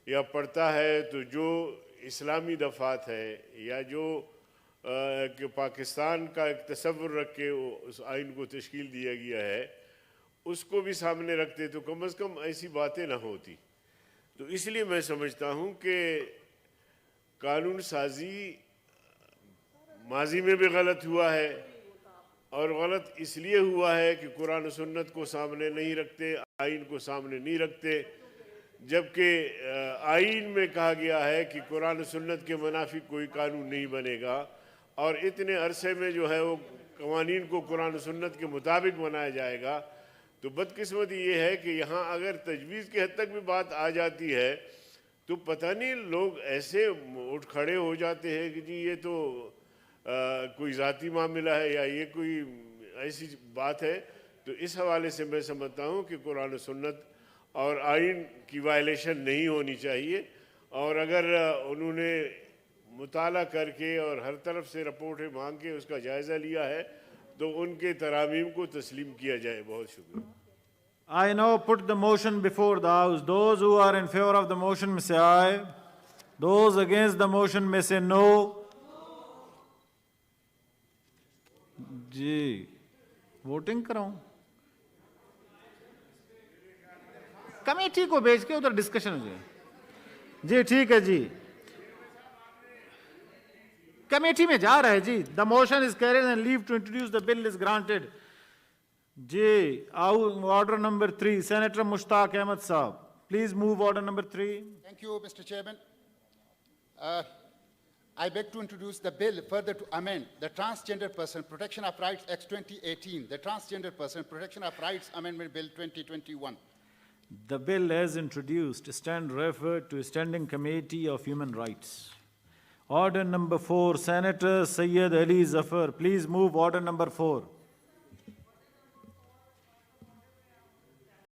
या पढ़ता है तो जो इस्लामी दफात है या जो कि पाकिस्तान का एक तस्वुर रख के उस आइन को तश्कील दिया गया है उसको भी सामने रखते तो कम अज़ कम ऐसी बातें ना होती। तो इसलिए मैं समझता हूँ कि कानून साजी माजी में भी गलत हुआ है और गलत इसलिए हुआ है कि कुरान और सुन्नत को सामने नहीं रखते, आइन को सामने नहीं रखते, जबकि आइन में कहा गया है कि कुरान और सुन्नत के मुनाफिक कोई कानून नहीं बनेगा और इतने अरसे में जो है वो कवानीन को कुरान और सुन्नत के मुताबिक बनाया जाएगा। तो बदकिस्मती ये है कि यहाँ अगर तजवीज़ की हद तक भी बात आ जाती है तो पता नहीं लोग ऐसे उठ खड़े हो जाते हैं कि जी ये तो कोई ज़ाती मामला है या ये कोई ऐसी बात है। तो इस हवाले से मैं समझता हूँ कि कुरान और सुन्नत और आइन की वायलेशन नहीं होनी चाहिए और अगर उन्होंने मुताला करके और हर तरफ से रिपोर्टें मांग के उसका जायज़ा लिया है तो उनके तरामीम को तस्लीम किया जाए। बहुत शुक्रिया। I now put the motion before the House. Those who are in favor of the motion may say aye. Those against the motion may say no. Ji voting कराऊं? Committee को भेज के उधर डिस्कशन हो जाए। जी ठीक है जी, कमेटी में जा रहा है जी। The motion is carried and leave to introduce the bill is granted. जी order number 3, senator Mushtaq Ahmad साहब, please move order number 3। Thank you, Mr. Chairman. I beg to introduce the bill further to amend the Transgender Person Protection of Rights Act 2018, the Transgender Person Protection of Rights Amendment Bill 2021. The bill as introduced stand referred to Standing Committee of Human Rights. Order number 4, Senator Syed Ali Zafar, please move order number 4.